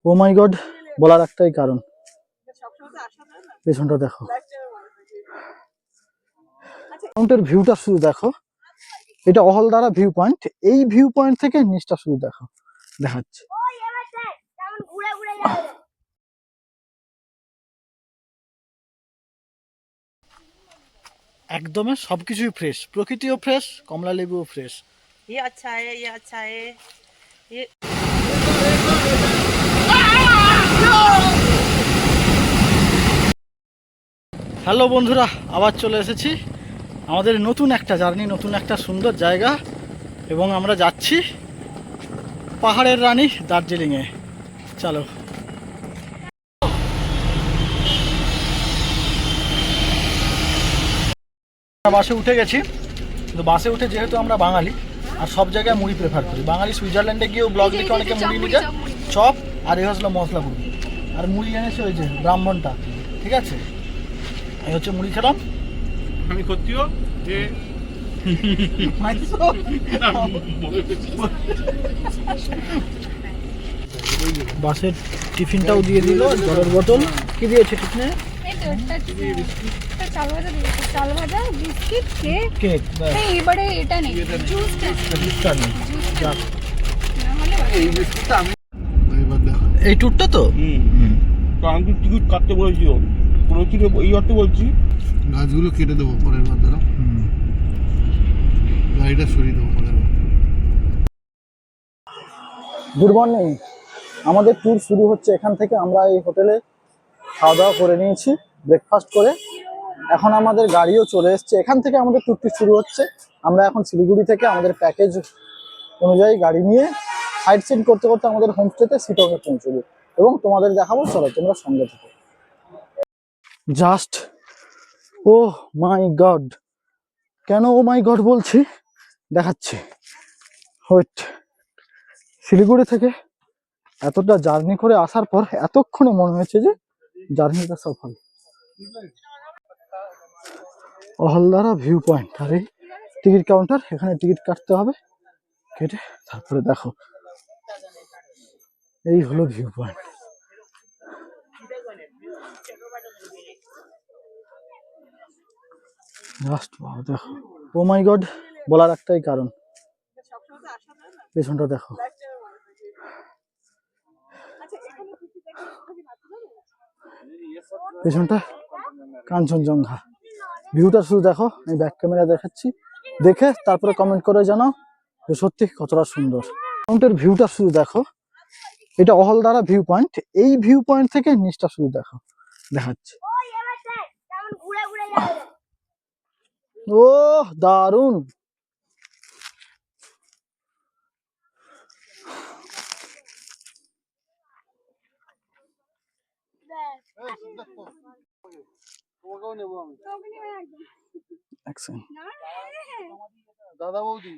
ও মাই god বলার একটাই কারণ, পেছনটা দেখো, মাউন্টের ভিউটা শুধু দেখো। এটা অহলদারা ভিউ পয়েন্ট। এই ভিউ পয়েন্ট থেকে নিচটা শুধু দেখো, দেখাচ্ছে। একদমই সবকিছুই ফ্রেশ, প্রকৃতিও ফ্রেশ, কমলা লেবুও ফ্রেশ। হ্যালো বন্ধুরা, আবার চলে এসেছি আমাদের নতুন একটা জার্নি, নতুন একটা সুন্দর জায়গা, এবং আমরা যাচ্ছি পাহাড়ের রানী দার্জিলিংয়ে। চলো। বাসে উঠে গেছি, কিন্তু বাসে উঠে যেহেতু আমরা বাঙালি আর সব জায়গায় মুড়ি প্রেফার করি, বাঙালি সুইজারল্যান্ডে গিয়েও ব্লগ দেখে অনেকে মুড়ি নিয়ে যায়, চপ আর এই হচ্ছিল মশলা মুড়ি। আর মুড়ি এনেছে ওই যে ব্রাহ্মণটা, ঠিক আছে, এই হচ্ছে মুড়ি খেলাম আমি। সত্যিও যে বাসের টিফিনটাও দিয়ে দিল, জলের বোতল কি দিয়েছে টিফিনে? চাল ভাজা, বিস্কিট, কেক। এবারে এটা নেই, জুসটা নেই। এই ট্যুরটা তো আমি টিকিট কাটতে বলেছি, এই অর্থে বলছি গাছগুলো কেটে দেবো পরের বার, দাঁড়া গাড়িটা সরিয়ে দেবো পরের বার। Good morning. আমাদের ট্যুর শুরু হচ্ছে এখান থেকে। আমরা এই হোটেলে খাওয়া দাওয়া করে নিয়েছি, ব্রেকফাস্ট করে। এখন আমাদের গাড়িও চলে এসছে, এখান থেকে আমাদের ট্যুরটি শুরু হচ্ছে। আমরা এখন শিলিগুড়ি থেকে আমাদের প্যাকেজ অনুযায়ী গাড়ি নিয়ে সাইট সিন করতে করতে আমাদের হোমস্টেতে সিটকে পৌঁছবো, এবং তোমাদের দেখাবো। চলো তোমরা সঙ্গে থাকো। জাস্ট ও মাই গড, কেন ও মাই গড বলছি দেখাচ্ছি। ওয়েট, শিলিগুড়ি থেকে এতটা জার্নি করে আসার পর এতক্ষণে মনে হয়েছে যে জার্নিটা সফল। অহলদারা ভিউ পয়েন্ট আর এই টিকিট কাউন্টার, এখানে টিকিট কাটতে হবে, কেটে তারপরে দেখো এই হলো ভিউ পয়েন্ট। জাস্ট দেখো, ও মাই গড বলার একটাই কারণ, পেছনটা দেখো। পেছনটা কাঞ্চনজঙ্ঘা, ভিউটা শুধু দেখো। আমি ব্যাক ক্যামেরা দেখাচ্ছি, দেখে তারপরে কমেন্ট করে জানাও যে সত্যি কতটা সুন্দর। মাউন্টের ভিউটা শুধু দেখো। এটা অহলদারা ভিউ পয়েন্ট। এই ভিউ পয়েন্ট থেকে নিচটা শুধু দেখো, দেখাচ্ছে। ও দারুণ। দাদা বৌদি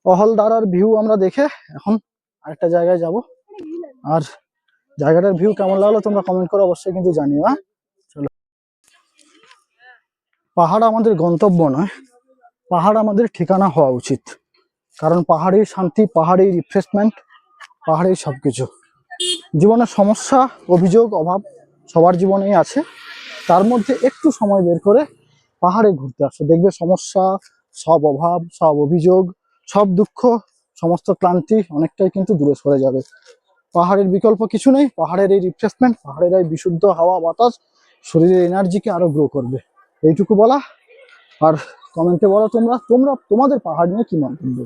অহলদারার ভিউ আমরা দেখে এখন আরেকটা জায়গায় যাব। আর জায়গাটার ভিউ কেমন লাগলো তোমরা কমেন্ট করে অবশ্যই কিন্তু জানিও। চলো। পাহাড় আমাদের গন্তব্য নয়, পাহাড় আমাদের ঠিকানা হওয়া উচিত। কারণ পাহাড়ের শান্তি, পাহাড়ের রিফ্রেশমেন্ট, পাহাড়ের সবকিছু। জীবনের সমস্যা, অভিযোগ, অভাব সবার জীবনেই আছে। তার মধ্যে একটু সময় বের করে পাহাড়ে ঘুরতে আসো, দেখবে সমস্যা, সব অভাব, সব অভিযোগ, সব দুঃখ, সমস্ত ক্লান্তি অনেকটাই কিন্তু দূরে সরে যাবে। পাহাড়ের বিকল্প কিছু নেই। পাহাড়ের এই রিফ্রেশমেন্ট, পাহাড়ের এই বিশুদ্ধ হাওয়া বাতাস শরীরের এনার্জিকে আরো গ্রো করবে, এইটুকু বলা। আর কমেন্টে বলো তোমরা তোমাদের পাহাড় নিয়ে কি মন্তব্য।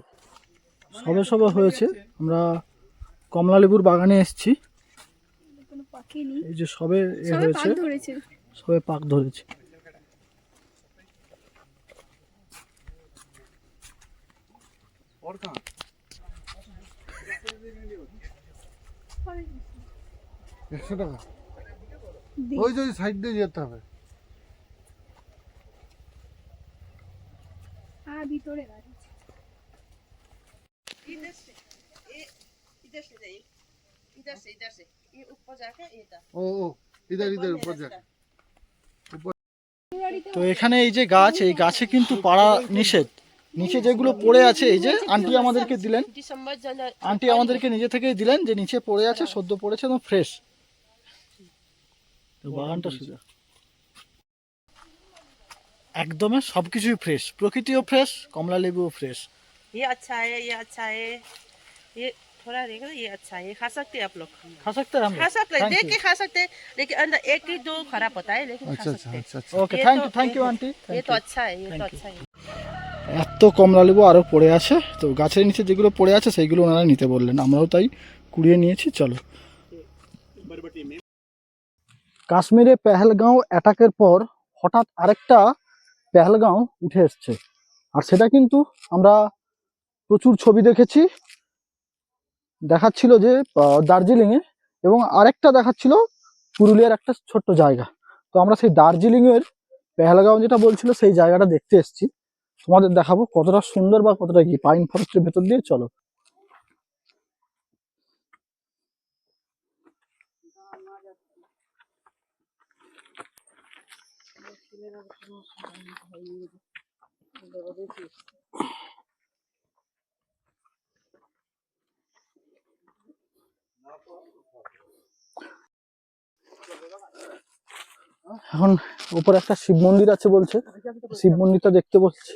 সবে সবে হয়েছে, আমরা কমলা লেবুর বাগানে এসেছি। এই যে সবে হয়েছে, সবে পাক ধরেছে। $100 ওই যে সাইড দিয়ে যেতে হবে। ভিতরে ও ইধার ইধার উপর যা। তো এখানে এই যে গাছ, এই গাছে কিন্তু পাড়া নিষেধ, নিচে যেগুলো পড়ে আছে, এই যে আন্টি আমাদেরকে দিলেন, আন্টি আমাদেরকে নিজে থেকেই দিলেন যে নিচে পড়ে আছে, সদ্য পড়েছে, একদম ফ্রেশ। বাগানটা সোজা একদম সবকিছুই ফ্রেশ, প্রকৃতিও ফ্রেশ, কমলা লেবুও ফ্রেশ। ये अच्छा है, ये अच्छा है, ये थोड़ा रहेगा, ये अच्छा है, ये खा सकते हैं आप लोग। खा सकते हैं हम खा सकते हैं, Thank देख you. के खा सकते हैं, लेकिन अंदर एक ही दो खराब होता है, लेकिन खा सकते हैं। ওকে, ये থ্যাংক ইউ तो- আন্টি। ये तो अच्छा है, ये तो Thank you. अच्छा है। এত কমলা লেবু আরও পড়ে আছে, তো গাছের নিচে যেগুলো পড়ে আছে সেইগুলো ওনারা নিতে বললেন, আমরাও তাই কুড়িয়ে নিয়েছি। চলো। কাশ্মীরে পেহেলগাঁও অ্যাটাকের পর হঠাৎ আরেকটা পেহেলগাঁও উঠে এসছে, আর সেটা কিন্তু আমরা প্রচুর ছবি দেখেছি, দেখাচ্ছিল যে দার্জিলিংয়ে, এবং আরেকটা দেখাচ্ছিল পুরুলিয়ার একটা ছোট্ট জায়গা। তো আমরা সেই দার্জিলিংয়ের পেহেলগাঁও যেটা বলছিল সেই জায়গাটা দেখতে এসেছি, তোমাদের দেখাবো কতটা সুন্দর বা কতটা কি। পাইন ফরেস্টের ভেতর দিয়ে চলো। এখন উপরে একটা শিব মন্দির আছে বলছে, শিব মন্দিরটা দেখতে বলছি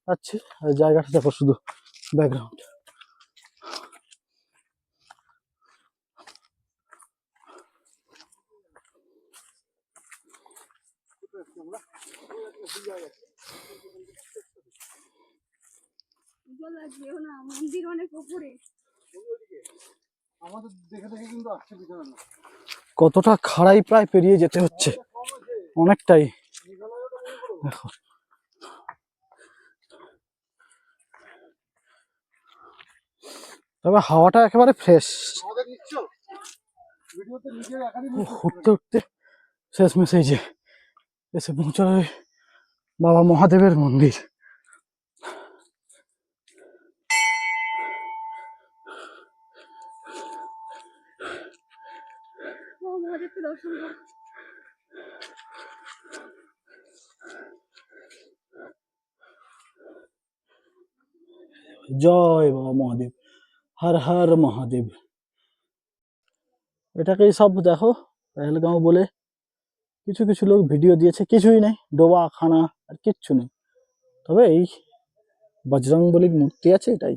যাচ্ছি। আর জায়গাটা দেখো শুধু, ব্যাকগ্রাউন্ড। যেও না, মন্দির অনেক উপরে। আমাদের দেখে দেখে কিন্তু আসছে পিছনে না। কতটা খাড়াই প্রায় পেরিয়ে যেতে হচ্ছে, অনেকটাই। দেখো তবে হাওয়াটা একেবারে ফ্রেশ। আমাদের নিচ্ছ ভিডিওতে নিজের একাধিক উঠতে উঠতে শেষমেশ এই যে এসে পৌঁছালো বাবা মহাদেবের মন্দির। মহাদেবকে দর্শন করো। জয় বাবা মহাদেব, হর হর মহাদেব। এটাকেই সব দেখো পেহেলগাঁও বলে কিছু কিছু লোক ভিডিও দিয়েছে, কিছুই নেই, ডোবা খানা আর কিচ্ছু নেই। তবে এই বজরংবলীর মূর্তি আছে, এটাই।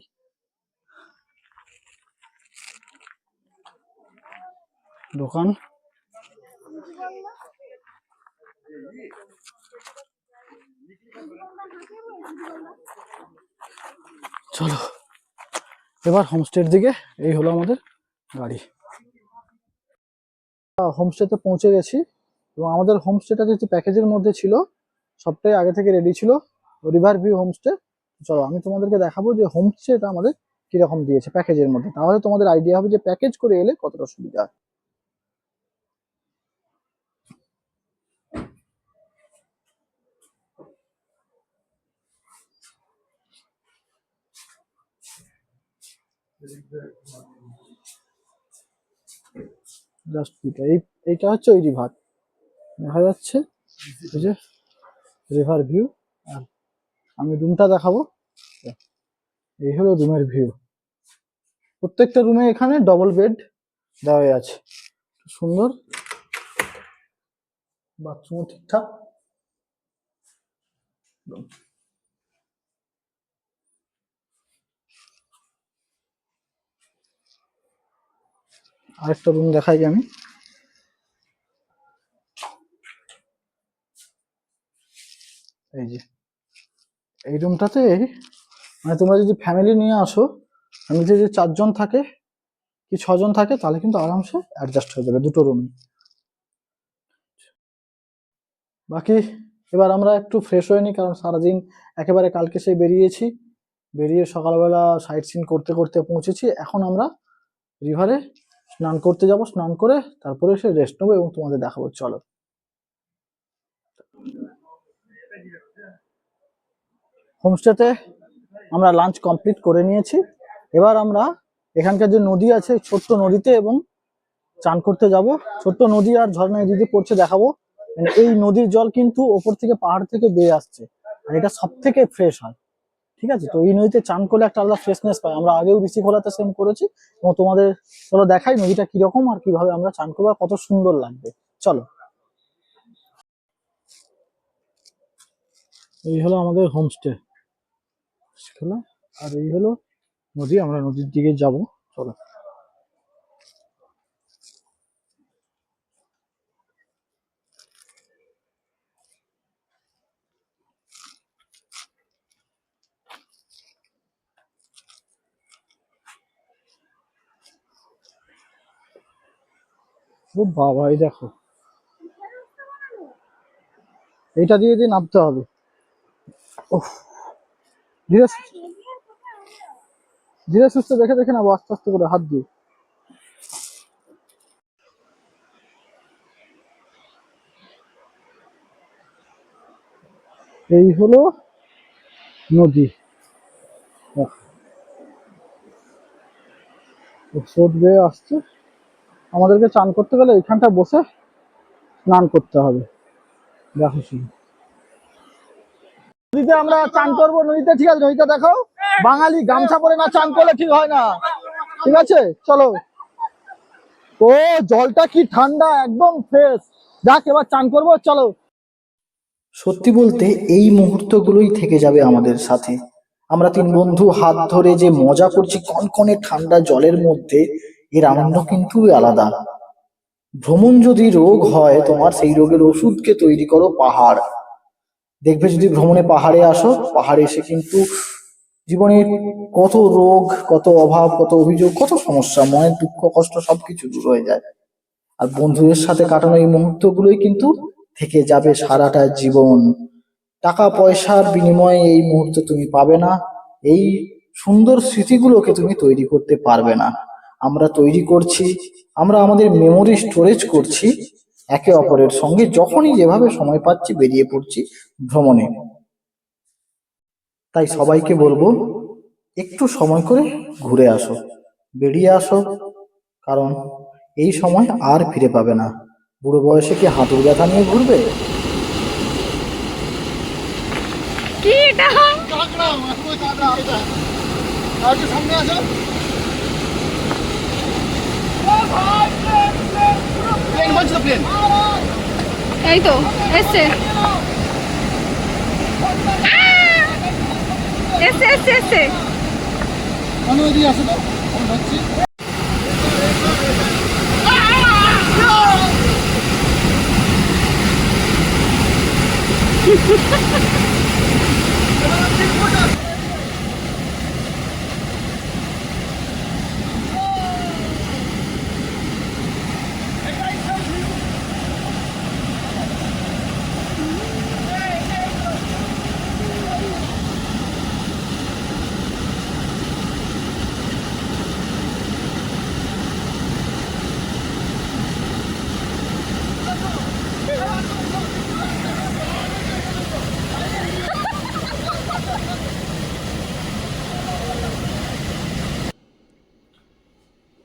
দোকান চলো এবার হোমস্টের দিকে। এই হলো আমাদের গাড়ি। হোমস্টেতে পৌঁছে গেছি, এবং আমাদের হোমস্টেটা যেহেতু প্যাকেজের মধ্যে ছিল, সবটাই আগে থেকে রেডি ছিল, রিভার ভিউ হোমস্টে। চলো আমি তোমাদেরকে দেখাবো যে হোমস্টেটা আমাদের কিরকম দিয়েছে প্যাকেজের মধ্যে, তাহলে তোমাদের আইডিয়া হবে যে প্যাকেজ করে এলে কতটা সুবিধা হয়। জাস্ট এইটা হচ্ছে ওই রিভার, দেখা যাচ্ছে এই যে রিভার ভিউ। আর আমি রুমটা দেখাবো, এই হলো রুমের ভিউ। প্রত্যেকটা রুমে এখানে ডবল বেড দেওয়া আছে, সুন্দর, বাথরুমও ঠিকঠাক। আরেকটা রুম দেখাই আমি, এই যে এই রুমটাতে মানে তোমরা যদি ফ্যামিলি নিয়ে আসো, ফ্যামিলিতে যদি 4 জন থাকে কি 6 জন থাকে, তাহলে কিন্তু আরামসে অ্যাডজাস্ট হয়ে যাবে দুটো রুমে। বাকি এবার আমরা একটু ফ্রেশ হয়ে নিই, কারণ সারাদিন একেবারে কালকে সেই বেরিয়েছি, বেরিয়ে সকালবেলা সাইট সিন করতে করতে পৌঁছেছি। এখন আমরা রিভারে স্নান করতে যাব, স্নান করে তারপরে এসে রেস্ট নেবো এবং তোমাদের দেখাবো। চলো। হোমস্টেতে আমরা লাঞ্চ কমপ্লিট করে নিয়েছি, এবার আমরা এখানকার যে নদী আছে ছোট্ট নদীতে এবং চান করতে যাব। ছোট্ট নদী আর ঝর্ণা দিদি পড়ছে দেখাবো। মানে এই নদীর জল কিন্তু ওপর থেকে পাহাড় থেকে বেয়ে আসছে, আর এটা সব থেকে ফ্রেশ হয়। ঠিক আছে, তো এই নদীতে চান করলে একটা আলাদা ফ্রেশনেস পাই। আমরা আগেও ঋষিখোলাতে সেম করেছি, এবং তোমাদের চলো দেখাই নদীটা কিরকম আর কিভাবে আমরা চান করবো আর কত সুন্দর লাগবে। চলো, এই হলো আমাদের হোমস্টে, আর এই হলো নদী, আমরা নদীর দিকে যাব। চলো, ও বাবা, এই দেখো, এইটা দিয়ে দিয়ে নামতে হবে। ওহ, ধীরে ধীরে সুস্থে দেখে দেখে নাবো, আস্তে আস্তে করে হাত দিয়ে। এই হলো নদী, স্রোত বেয়ে আসছে। আমাদেরকে চান করতে গেলে এখানটা বসে স্নান করতে হবে। দেখো শুধু নদীতে আমরা চান করবো, নদীতে, ঠিক আছে, নদীতে দেখো, বাঙালি গামছা পরে না চান করলে ঠিক হয় না, ঠিক আছে। চলো, ও জলটা কি ঠান্ডা, একদম ফ্রেশ। যাক, এবার চান করবো, চলো। সত্যি বলতে এই মুহূর্তগুলোই থেকে যাবে আমাদের সাথে। আমরা তিন বন্ধু হাত ধরে যে মজা করছি কনকনে ঠান্ডা জলের মধ্যে, এর আনন্দ কিন্তু আলাদা। ভ্রমণ যদি রোগ হয় তোমার, সেই রোগের ওষুধকে তৈরি করো পাহাড়। দেখবে যদি ভ্রমণে পাহাড়ে আসো, পাহাড়ে এসে কিন্তু জীবনের কত রোগ, কত অভাব, কত অভিযোগ, কত সমস্যা, মনের দুঃখ কষ্ট সবকিছু দূর হয়ে যায়। আর বন্ধুদের সাথে কাটানো এই মুহূর্তগুলোই কিন্তু থেকে যাবে সারাটা জীবন। টাকা পয়সার বিনিময়ে এই মুহূর্ত তুমি পাবে না, এই সুন্দর স্মৃতিগুলোকে তুমি তৈরি করতে পারবে না। আমরা তৈরি করছি, আমরা আমাদের মেমোরি স্টোরেজ করছি একে অপরের সঙ্গে, যখনই যেভাবে সময় পাচ্ছি বেরিয়ে পড়ছি ভ্রমণে। তাই সবাইকে বলবো, একটু সময় করে ঘুরে আসো, বেরিয়ে আসো, কারণ এই সময় আর ফিরে পাবে না। বুড়ো বয়সে কি হাঁটুর ব্যথা নিয়ে ঘুরবে? কি এটা? সামনে আসো, প্লেন বলছো, প্লেন এই তো এসছে, এসছে এসছে এসছে। এদিকে আসো তো, আমি ভাবছি।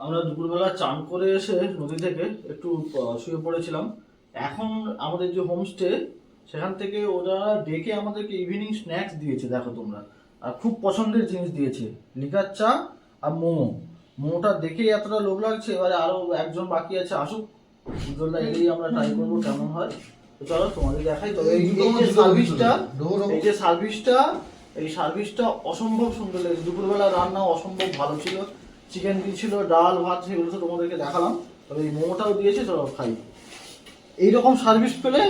আমরা দুপুরবেলা চান করে এসে নদী থেকে একটু শুয়ে পড়েছিলাম। এখন আমাদের যে হোমস্টে, সেখান থেকে ওরা ডেকে আমাদেরকে ইভিনিং স্ন্যাক্স দিয়েছে, দেখো তোমরা, আর খুব পছন্দের জিনিস দিয়েছে, লিকার চা আর মোমো। মোমোটা দেখেই এতটা লোভ লাগছে, এবারে আরো একজন বাকি আছে, আসুক, উজ্জ্বলদা এলেই আমরা ট্রাই করবো কেমন হয়। তো চলো তোমাদের দেখাই। তবে এই যে সার্ভিসটা, এই সার্ভিসটা অসম্ভব সুন্দর লেগেছে। দুপুরবেলা রান্না অসম্ভব ভালো ছিল, চিকেন দিয়েছিল, ডাল ভাত, সেগুলো তো তোমাদেরকে দেখালাম। তবে এই মোমোটাও দিয়েছে, চলো খাই। এইরকম সার্ভিস পেলে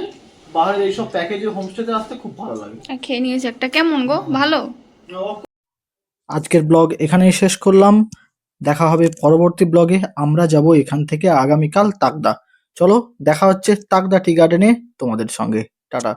বাইরের এইসব প্যাকেজে হোমস্টেতে আসতে খুব ভালো লাগে। খেয়ে নিয়েছে একটা, কেমন গো, ভালো? আজকের ব্লগ এখানেই শেষ করলাম, দেখা হবে পরবর্তী ব্লগে। আমরা যাব এখান থেকে আগামীকাল তাকদা। চলো দেখা হচ্ছে তাকদা টি গার্ডেনে তোমাদের সঙ্গে। টাটা।